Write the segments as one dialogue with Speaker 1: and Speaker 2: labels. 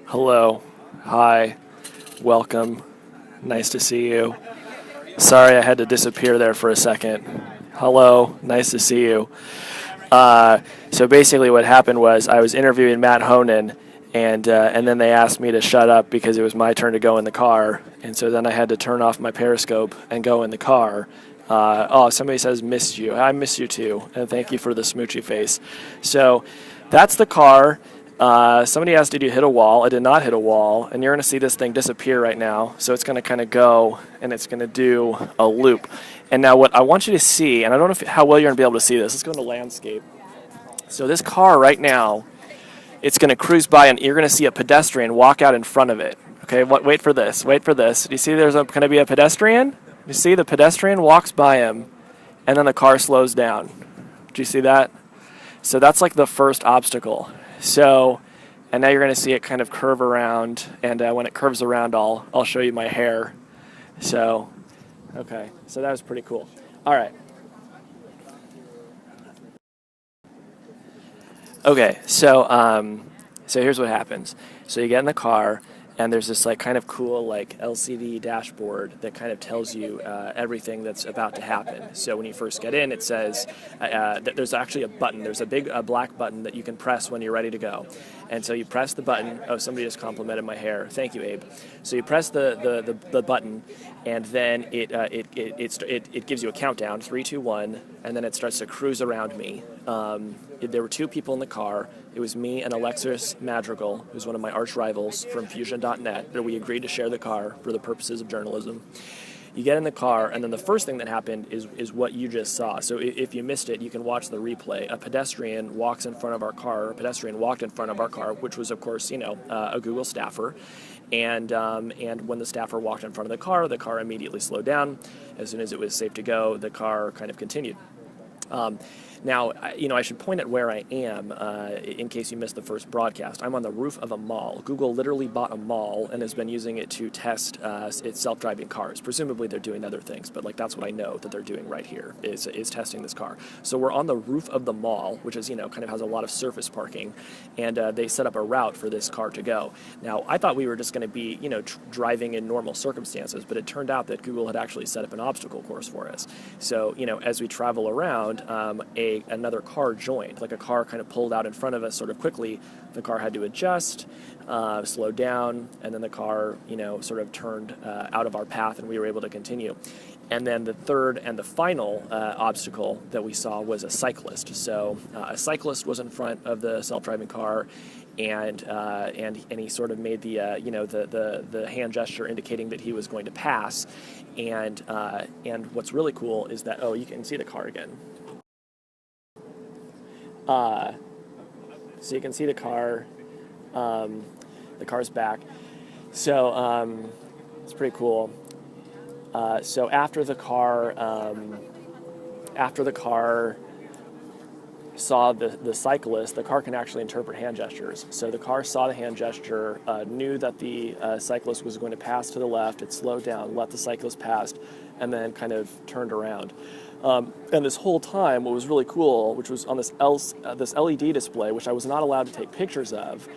Speaker 1: Hello. Hi. Welcome. Nice to see you. Sorry I had to disappear there for a second. Hello. Nice to see you. So basically what happened was I was interviewing Matt Honan, and then they asked me to shut up because it was my turn to go in the car. And so then I had to turn off my Periscope and go in the car. Somebody says missed you. I miss you too. And thank you for the smoochy face. So that's the car. Somebody asked, did you hit a wall? I did not hit a wall, and you're going to see this thing disappear right now. So it's going to kind of go, and it's going to do a loop. And now what I want you to see, and I don't know how well you're going to be able to see this. Let's go into landscape. So this car right now, it's going to cruise by, and you're going to see a pedestrian walk out in front of it. Okay, wait for this. Wait for this. Do you see there's going to be a pedestrian? You see the pedestrian walks by him, and then the car slows down. Do you see that? So that's like the first obstacle. So, and now you're going to see it kind of curve around, and when it curves around, I'll show you my hair. So, okay, so that was pretty cool. All right. Okay, so here's what happens. So you get in the car, and there's this like kind of cool like LCD dashboard that kind of tells you everything that's about to happen. So when you first get in, it says that there's actually a button. There's a big black button that you can press when you're ready to go. And so you press the button. Oh, somebody just complimented my hair. Thank you, Abe. So you press the button, and then it gives you a countdown, 3, 2, 1, and then it starts to cruise around me. There were two people in the car. It was me and Alexis Madrigal, who's one of my arch rivals from Fusion.net, that we agreed to share the car for the purposes of journalism. You get in the car, and then the first thing that happened is what you just saw. So if you missed it, you can watch the replay. A pedestrian walks in front of our car. A pedestrian walked in front of our car, which was, of course, a Google staffer. And when the staffer walked in front of the car immediately slowed down. As soon as it was safe to go, the car kind of continued. Now, I should point at where I am in case you missed the first broadcast. I'm on the roof of a mall. Google literally bought a mall and has been using it to test its self-driving cars. Presumably they're doing other things, but that's what I know that they're doing right here is testing this car. So we're on the roof of the mall, which is, kind of has a lot of surface parking, and they set up a route for this car to go. Now, I thought we were just going to be, driving in normal circumstances, but it turned out that Google had actually set up an obstacle course for us. So, as we travel around, another car joined, like a car kind of pulled out in front of us sort of quickly. The car had to adjust, slow down, and then the car, sort of turned out of our path, and we were able to continue. And then the third and the final obstacle that we saw was a cyclist. So a cyclist was in front of the self-driving car, and he sort of made the hand gesture indicating that he was going to pass. And what's really cool is that you can see the car again. So you can see the car. The car's back. So it's pretty cool. So after the car saw the cyclist, the car can actually interpret hand gestures. So the car saw the hand gesture, knew that the cyclist was going to pass to the left. It slowed down, let the cyclist pass, and then kind of turned around. And this whole time, what was really cool, which was on this LED display, which I was not allowed to take pictures of,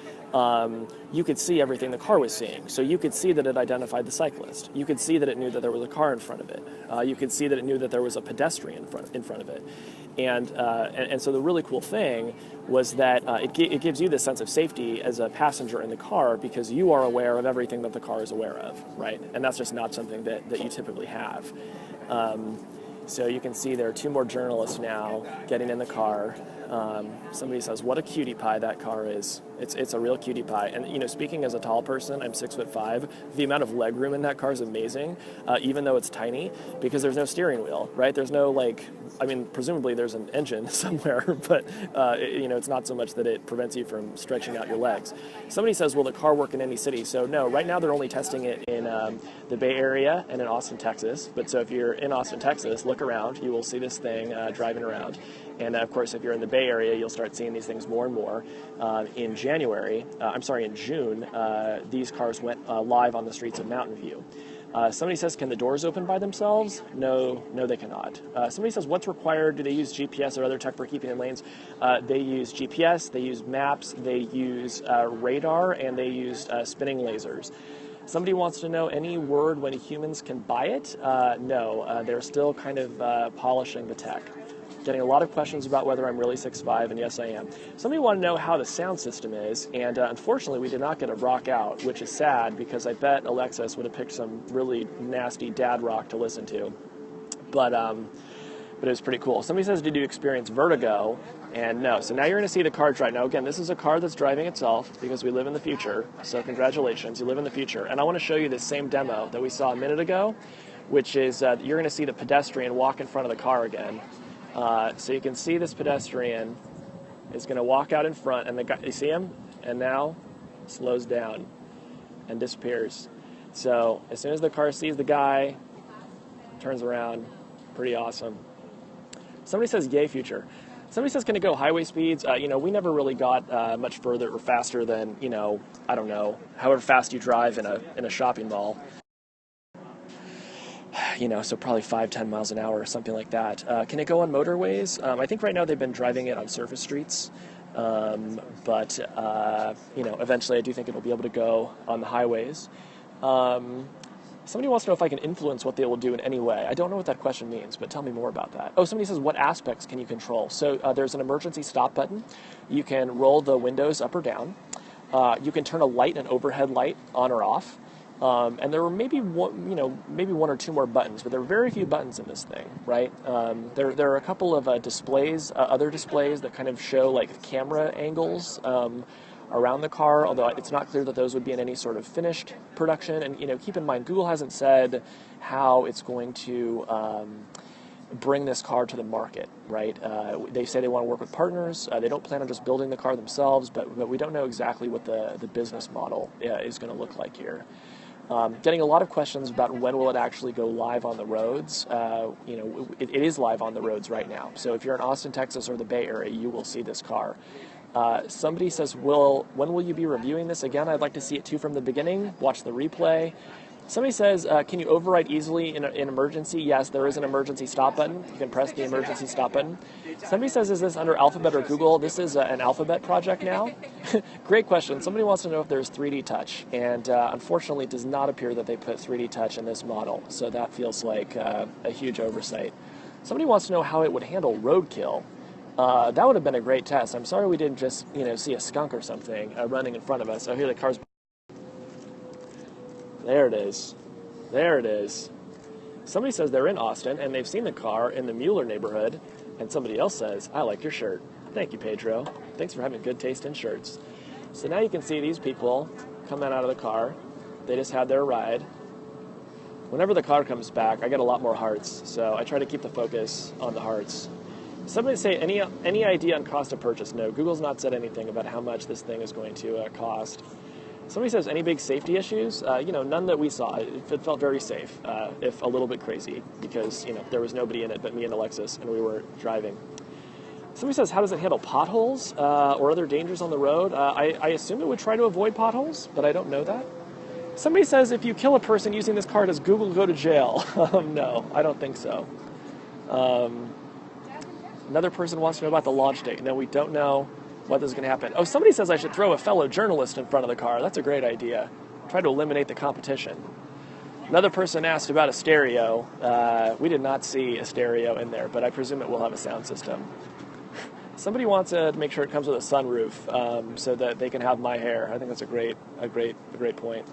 Speaker 1: you could see everything the car was seeing. So you could see that it identified the cyclist. You could see that it knew that there was a car in front of it. You could see that it knew that there was a pedestrian in front of it. And so the really cool thing was that it gives you this sense of safety as a passenger in the car because you are aware of everything that the car is aware of, right? And that's just not something that you typically have. So you can see there are two more journalists now getting in the car. Somebody says, what a cutie pie that car is. It's a real cutie pie. And, speaking as a tall person, I'm 6'5". The amount of leg room in that car is amazing, even though it's tiny, because there's no steering wheel, right? There's no, presumably there's an engine somewhere, but, it's not so much that it prevents you from stretching out your legs. Somebody says, will the car work in any city? So, no, right now they're only testing it in the Bay Area and in Austin, Texas. But so if you're in Austin, Texas, look around. You will see this thing driving around. And, of course, if you're in the Bay Area, you'll start seeing these things more and more. In June, these cars went live on the streets of Mountain View. Somebody says, can the doors open by themselves? No, they cannot. Somebody says, what's required? Do they use GPS or other tech for keeping in lanes? They use GPS, they use maps, they use radar, and they use spinning lasers. Somebody wants to know any word when humans can buy it? No, they're still kind of polishing the tech. Getting a lot of questions about whether I'm really 6'5", and yes, I am. Somebody wanted to know how the sound system is, and unfortunately, we did not get a rock out, which is sad because I bet Alexis would have picked some really nasty dad rock to listen to. But it was pretty cool. Somebody says, did you experience vertigo? And no. So now you're going to see the car drive. Now, again, this is a car that's driving itself because we live in the future. So congratulations, you live in the future. And I want to show you this same demo that we saw a minute ago, which is you're going to see the pedestrian walk in front of the car again. So you can see this pedestrian is going to walk out in front, and the guy, you see him? And now slows down and disappears. So as soon as the car sees the guy, turns around. Pretty awesome. Somebody says, yay, future. Somebody says, can it go highway speeds? We never really got much further or faster than, I don't know, however fast you drive in a shopping mall. So probably 5-10 miles an hour or something like that. Can it go on motorways? I think right now they've been driving it on surface streets. But eventually I do think it'll be able to go on the highways. Somebody wants to know if I can influence what they will do in any way. I don't know what that question means, but tell me more about that. Oh, somebody says, what aspects can you control? So there's an emergency stop button. You can roll the windows up or down. You can turn a light, an overhead light, on or off. And there were maybe one or two more buttons, but there are very few buttons in this thing, right? There are a couple of displays, other displays that kind of show like camera angles around the car, although it's not clear that those would be in any sort of finished production. And keep in mind, Google hasn't said how it's going to bring this car to the market, right? They say they want to work with partners. They don't plan on just building the car themselves, but we don't know exactly what the business model is going to look like here. Getting a lot of questions about when will it actually go live on the roads. It is live on the roads right now. So if you're in Austin, Texas, or the Bay Area, you will see this car. Somebody says, when will you be reviewing this again? I'd like to see it too from the beginning. Watch the replay. Somebody says, can you overwrite easily in an emergency? Yes, there is an emergency stop button. You can press the emergency stop button. Somebody says, is this under Alphabet or Google? This is an Alphabet project now. Great question. Somebody wants to know if there's 3D touch. And unfortunately, it does not appear that they put 3D touch in this model. So that feels like a huge oversight. Somebody wants to know how it would handle roadkill. That would have been a great test. I'm sorry we didn't just see a skunk or something running in front of us. Oh, here the car's... There it is. There it is. Somebody says they're in Austin, and they've seen the car in the Mueller neighborhood, and somebody else says, I like your shirt. Thank you, Pedro. Thanks for having good taste in shirts. So now you can see these people coming out of the car. They just had their ride. Whenever the car comes back, I get a lot more hearts, so I try to keep the focus on the hearts. Somebody say, any idea on cost of purchase? No, Google's not said anything about how much this thing is going to cost. Somebody says, any big safety issues? None that we saw. It felt very safe, if a little bit crazy, because, there was nobody in it but me and Alexis, and we were driving. Somebody says, how does it handle potholes or other dangers on the road? I assume it would try to avoid potholes, but I don't know that. Somebody says, if you kill a person using this car, does Google go to jail? No, I don't think so. Another person wants to know about the launch date. No, we don't know what is going to happen. Oh, somebody says I should throw a fellow journalist in front of the car. That's a great idea. Try to eliminate the competition. Another person asked about a stereo. We did not see a stereo in there, but I presume it will have a sound system. Somebody wants to make sure it comes with a sunroof so that they can have my hair. I think that's a great point.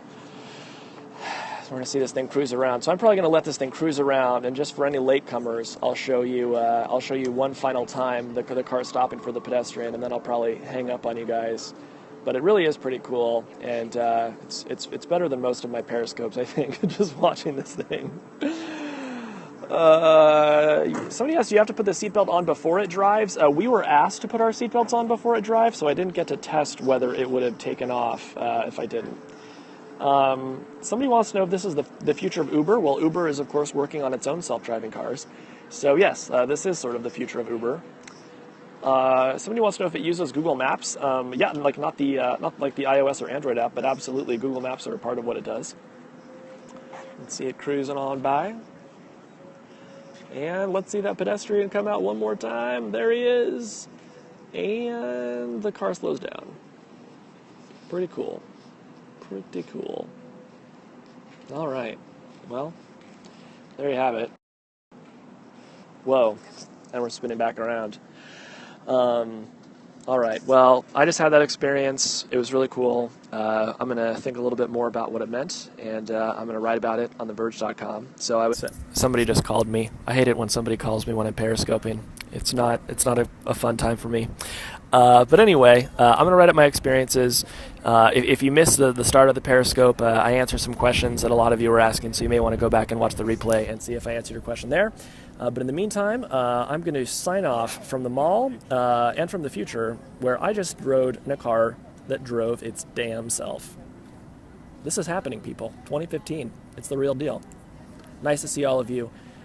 Speaker 1: So we're going to see this thing cruise around. So I'm probably going to let this thing cruise around, and just for any latecomers, I'll show you one final time the car stopping for the pedestrian, and then I'll probably hang up on you guys. But it really is pretty cool, and it's better than most of my Periscopes, I think, just watching this thing. Somebody asked, do you have to put the seatbelt on before it drives? We were asked to put our seatbelts on before it drives, so I didn't get to test whether it would have taken off if I didn't. Somebody wants to know if this is the future of Uber. Well, Uber is, of course, working on its own self-driving cars. So, yes, this is sort of the future of Uber. Somebody wants to know if it uses Google Maps. Yeah, like not like the iOS or Android app, but absolutely Google Maps are a part of what it does. Let's see it cruising on by. And let's see that pedestrian come out one more time. There he is. And the car slows down. Pretty cool. Pretty cool. All right. Well, there you have it. Whoa. And we're spinning back around. All right. Well, I just had that experience. It was really cool. I'm going to think a little bit more about what it meant, and I'm going to write about it on theverge.com. So somebody just called me. I hate it when somebody calls me when I'm periscoping. It's not a fun time for me. But anyway, I'm going to write up my experiences. If you missed the start of the Periscope, I answered some questions that a lot of you were asking, so you may want to go back and watch the replay and see if I answered your question there. But in the meantime, I'm going to sign off from the mall and from the future, where I just rode in a car that drove its damn self. This is happening, people. 2015. It's the real deal. Nice to see all of you.